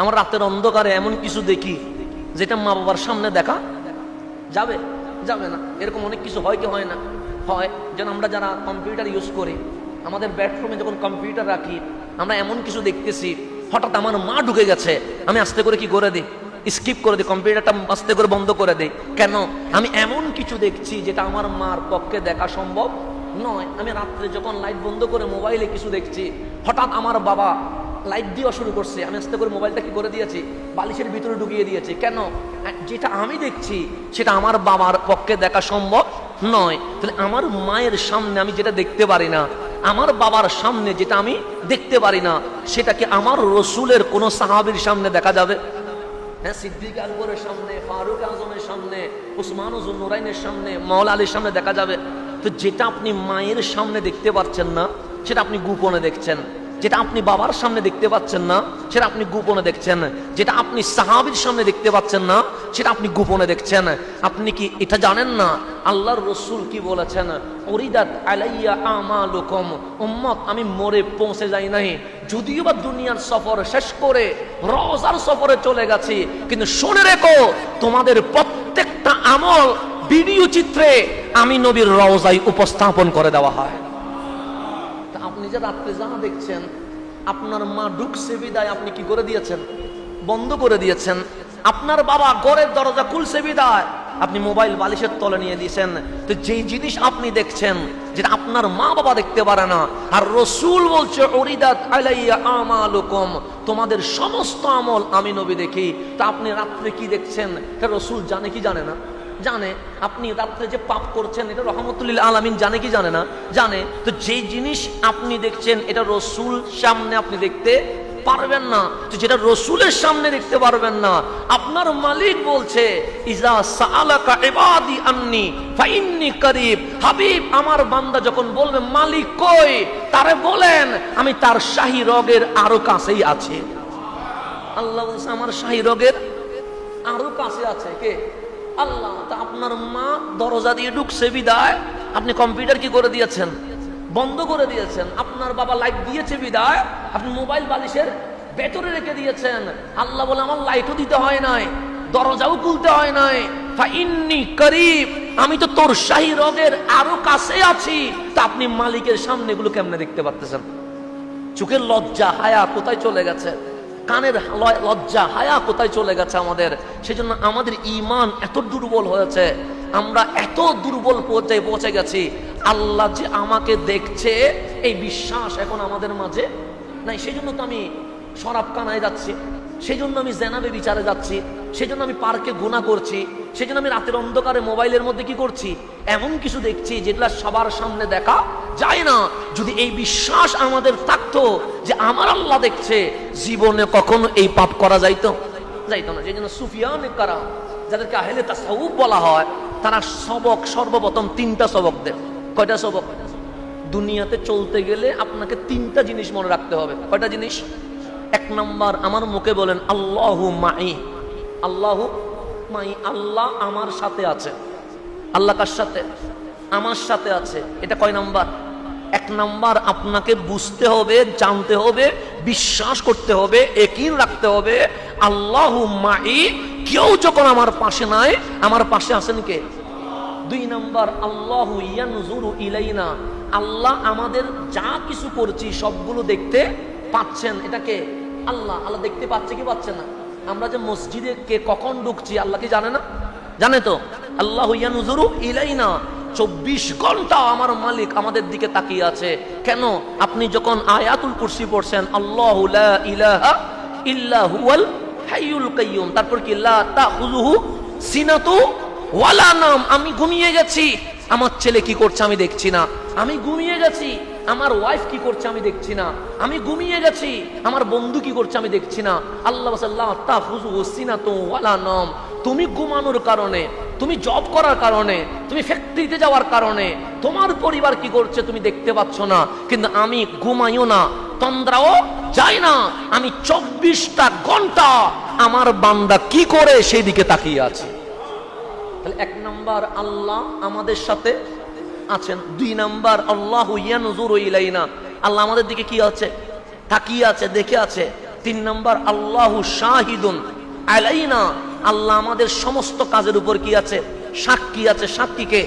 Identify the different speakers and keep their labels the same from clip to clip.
Speaker 1: আমার রাতের অন্ধকারে এমন কিছু দেখি যেটা মা বাবার সামনে দেখা যাবে যাবে না। এরকম অনেক কিছু হয় কি হয় না? হয়। যেন আমরা যারা কম্পিউটার ইউজ করি, আমাদের বেডরুমে যখন কম্পিউটার রাখি, আমরা এমন কিছু দেখতেছি, হঠাৎ আমার মা ঢুকে গেছে, আমি আস্তে করে কি করে দিই, স্কিপ করে দিই, কম্পিউটারটা আস্তে করে বন্ধ করে দিই। কেন? আমি এমন কিছু দেখছি যেটা আমার মার পক্ষে দেখা সম্ভব নয়। আমি রাত্রে যখন লাইট বন্ধ করে মোবাইলে কিছু দেখছি, হঠাৎ আমার বাবা লাইট দেওয়া শুরু করছে, আমি আস্তে করে মোবাইলটা কি করে দিয়েছি, বালিশের ভিতরে ঢুকিয়ে দিয়েছি। কেন? যেটা আমি দেখছি সেটা আমার বাবার পক্ষে দেখা সম্ভব নয়। তাহলে আমার মায়ের সামনে আমি যেটা দেখতে পারি না, আমার বাবার সামনে যেটা আমি দেখতে পারি না, সেটা কি আমার রসুলের কোন সাহাবীর সামনে দেখা যাবে? হ্যাঁ, সিদ্দিক আকবরের সামনে, ফারুক আজমের সামনে, উসমান জুন নুরাইনের সামনে, মাওলা আলীর সামনে দেখা যাবে? তো যেটা আপনি মায়ের সামনে দেখতে পাচ্ছেন না, সেটা আপনি গোপনে দেখছেন। যেটা আপনি বাবার সামনে দেখতে পাচ্ছেন না, সেটা আপনি গোপনে দেখছেন। যেটা আপনি সাহাবীর সামনে দেখতে পাচ্ছেন না, সেটা আপনি গোপনে দেখছেন। আপনি কি এটা জানেন না আল্লাহর রসুল কি বলেছেন? উরিদাত আলাইয়া আমালুকুম, উম্মত আমি মরে পৌঁছে যাই নাই, যদিও বা দুনিয়ার সফর শেষ করে রওজার সফরে চলে গেছি, কিন্তু শুনে রেখো তোমাদের প্রত্যেকটা আমল ভিডিও চিত্রে আমি নবীর রওজায় উপস্থাপন করে দেওয়া হয়। আপনি যে রাত্রে যা দেখছেন, আপনার মা ঢুকছে বিদায় আপনি কি করে দিয়েছেন, বন্ধ করে দিয়েছেন। আপনার বাবা ঘরের দরজা খুলছে বিদায় আপনি মোবাইল বালিশের তলে নিয়ে দিয়েছেন। তো যেই জিনিস আপনি দেখছেন যেটা আপনার মা বাবা দেখতে পারে না, আর রসুল বলছে উরিদাত আলাইয়া আমালুকুম, তোমাদের সমস্ত আমল আমি নবী দেখি। তা আপনি রাত্রে কি দেখছেন এটা রসুল জানে কি জানে না? জানে। আপনি রাত্রে যে পাপ করছেন এটা রহমতুল লিল আলামিন জানে কি জানে না? জানে। তো যেই জিনিস আপনি দেখছেন এটা রসুল সামনে আপনি দেখতে পারবেন না। তো যেটা রসুলের সামনে দেখতে পারবেন না, আপনার মালিক বলছে ইজা সাআলাকা ইবাদি আন্নি ফাইন্নি করিব, হাবিব আমার বান্দা যখন বলবে মালিক কই, তারে বলেন আমি তার শাহী রগের আরো কাছেই আছি। আল্লাহ বলছে আমার শাহী রগের আরো কাছে আছে। কে? আল্লাহ। তা আপনার মা দরজা দিয়ে ঢুকছে বিদায় আপনি কম্পিউটার কি করে দিয়েছেন, বন্ধ করে দিয়েছেন। আপনার বাবা লাইট দিয়েছে বিদায় আপনি মোবাইল বালিশের ভেতরে রেখে দিয়েছেন। আল্লাহ বলে আমার লাইটও দিতে হয় নাই, দরজাও খুলতে হয় নাই, ফাইন্নি করিব, আমি তো তোর শাহী রগের আরো কাছে আছি। তা আপনি মালিকের সামনে এগুলো কেমনে দেখতে পারতেছেন? চোখের লজ্জা হায়া কোথায় চলে গেছে? কানের লজ্জা হায়া কোথায় চলে গেছে আমাদের? সেজন্য আমাদের ঈমান এত দুর্বল হয়েছে, আমরা এত দুর্বল পর্যায়ে পৌঁছে গেছি, আল্লাহ যে আমাকে দেখছে এই বিশ্বাস এখন আমাদের মাঝে নাই। সেই জন্য তো আমি শরাব কানায় যাচ্ছি, সেই জন্য আমি জেনাবে বিচারে যাচ্ছি, সেই জন্য আমি পার্কে গুনাহ করছি, সেই জন্য আমি রাতের অন্ধকারে মোবাইলের মধ্যে কি করছি, এমন কিছু দেখছি যেগুলা সবার সামনে দেখা যায় না। যদি এই বিশ্বাস আমাদের থাকতো যে আমার আল্লাহ দেখছে, জীবনে কখনো এই পাপ করা যাইতো না। সেই জন্য সুফিয়ানে কারাম, যাদেরকে আহলে তাসাউফ বলা হয়, তারা সবক সর্বপ্রথম তিনটা সবক দেয়। কয়টা সবক? দুনিয়াতে চলতে গেলে আপনাকে তিনটা জিনিস মনে রাখতে হবে। কয়টা জিনিস? এক নাম্বার, আমার মুখে বলেন আল্লাহু মাই, আল্লাহু মাই, আল্লাহ আমার সাথে আছে। আল্লাহ কার সাথে? আমার সাথে আছে। এটা কয় নাম্বার? এক নাম্বার, আপনাকে বুঝতে হবে, জানতে হবে, বিশ্বাস করতে হবে, ইয়াকিন রাখতে হবে আল্লাহু মাই, কেউ যখন আমার পাশে নাই, আমার পাশে আছেন কে? দুই নাম্বার, আল্লাহু ইয়ানজুরু ইলাইনা, আল্লাহ আমাদের যা কিছু করছি সবগুলো দেখতে পাচ্ছেন। এটাকে আল্লাহ আল্লাহ দেখতে পাচ্ছে কি পাচ্ছে না? আমরা যে মসজিদে কে কখন ঢুকছি আল্লাহ কি জানে না? জানে তো। আল্লাহু ইয়ানজুরু ইলাইনা, 24 ঘন্টা আমার মালিক আমাদের দিকে তাকিয়ে আছে। কেন? আপনি যখন আয়াতুল কুরসি পড়ছেন, আল্লাহু লা ইলাহা ইল্লা হুয়াল হাইয়ুল কাইয়ুম, তারপর কি লা তাখুযুহু সিনাতু ওয়ালা নাম, আমি ঘুমিয়ে গেছি, আমার ছেলে কি করছে আমি দেখছি না, আমি ঘুমিয়ে গেছি, আমার ওয়াইফ কি করছে আমি দেখছি না, আমি ঘুমিয়ে গেছি, আমার বন্ধু কি করছে আমি দেখছি না। আল্লাহ লা তাখুযুহু সিনাতু ওয়ালা নাম, তুমি ঘুমানোর কারণে, তুমি জব করার কারণে, তুমি ফ্যাক্টরিতে যাওয়ার কারণে তোমার পরিবার কি করছে তুমি দেখতে পাচ্ছ না, কিন্তু আমি ঘুমাইও না, তন্দ্রাও যাই না, আমি 24টা ঘন্টা আমার বান্দা কি করে সেই দিকে তাকিয়ে আছি। তাহলে এক নাম্বার আল্লাহ আমাদের সাথে আছেন। দুই নাম্বার আল্লাহু ইয়ানজুরু ইলাইনা, আল্লাহ আমাদের দিকে কি আছে? তাকিয়ে আছে, দেখে আছে। তিন নাম্বার আল্লাহু শাহিদুন আলাইনা, আল্লাহ আমাদের সমস্ত কাজের উপর কি আছে? সাক্ষী আছে। সাক্ষীকে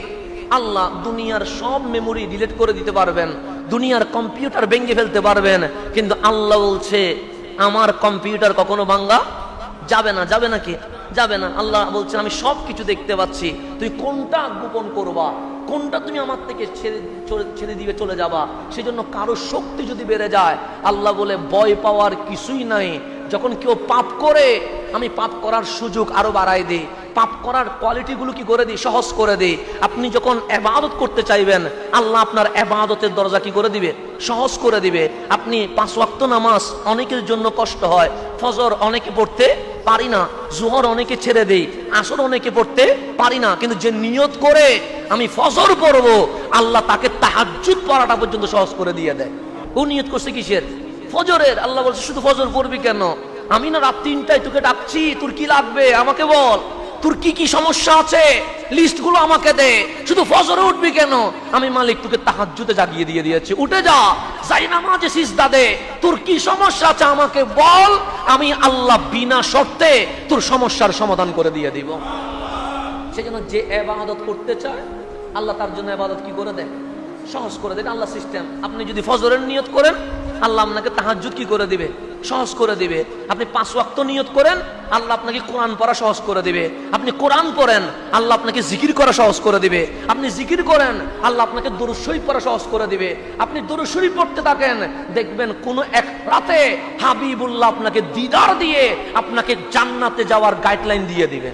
Speaker 1: আল্লাহ দুনিয়ার সব মেমোরি ডিলিট করে দিতে পারবেন, দুনিয়ার কম্পিউটার ভেঙে ফেলতে পারবেন, কিন্তু আল্লাহ বলছে আমার কম্পিউটার কখনো ভাঙা যাবে না। যাবে নাকি? যাবে না। আল্লাহ বলছেন আমি সব কিছু দেখতে পাচ্ছি, তুই কোনটা গোপন করবা, কোনটা তুমি আমার থেকে ছেড়ে দিবে চলে যাবা। সেজন্য কারো শক্তি যদি বেড়ে যায়, আল্লাহ বলে ভয় পাওয়ার কিছুই নাই। যখন কেউ পাপ করে আমি পাপ করার সুযোগ আরো বাড়াই দিই, পাপ করার কোয়ালিটিগুলো কি করে দিই? সহজ করে দিই। আপনি যখন ইবাদত করতে চাইবেন, আল্লাহ আপনার ইবাদতের দরজা কি করে দিবে? সহজ করে দিবে। আপনি 5 ওয়াক্ত নামাজ অনেকের জন্য কষ্ট হয়, ফজর অনেকে পড়তে পারি না, জোহর অনেকে ছেড়ে দেই, আসর অনেকে পড়তে পারি না, কিন্তু যে নিয়ত করে আমি ফজর পড়বো, আল্লাহ তাকে তাহাজ্জুদ পড়াটা পর্যন্ত সহজ করে দিয়ে দেয়। ও নিয়ত করছে কিসের? ফজরের। আল্লাহ বলছে শুধু ফজর পড়বি কেন? আমি না রাত 3টায় তোকে ডাকছি, তোর কি লাগবে আমাকে বল, তোর কি কি সমস্যা আছে লিস্ট গুলো আমাকে দে, শুধু ফজরে উঠবি কেন? আমি মালিক তোকে তাহাজ্জুদে জাগিয়ে দিয়ে দিয়েছি, উঠে যা, যাই নামাজে সিজদা দে, তোর কি সমস্যা আছে আমাকে বল, আমি আল্লাহ বিনা শর্তে তোর সমস্যার সমাধান করে দিয়ে দিব। সেজন্য যে ইবাদত করতে চায় আল্লাহ তার জন্য ইবাদত কি করে দেয়? সহজ করে দেয়। আল্লাহ সিস্টেম। আপনি যদি ফজরের নিয়ত করেন, আল্লাহ আপনাকে তাহাজ্জুদ কি করে দিবে? সহজ করে দিবে। আপনি 5 ওয়াক্ত নিয়ত করেন, আল্লাহ আপনাকে কোরআন পড়া সহজ করে দিবে। আপনি কোরআন পড়েন, আল্লাহ আপনাকে জিকির করা সহজ করে দিবে। আপনি জিকির করেন, আল্লাহ আপনাকে দরুদ শরীফ পড়া সহজ করে দিবে। আপনি দরুদ শরীফ পড়তে থাকেন, দেখবেন কোন এক রাতে হাবিবুল্লাহ আপনাকে দিদার দিয়ে আপনাকে জান্নাতে যাওয়ার গাইডলাইন দিয়ে দিবে।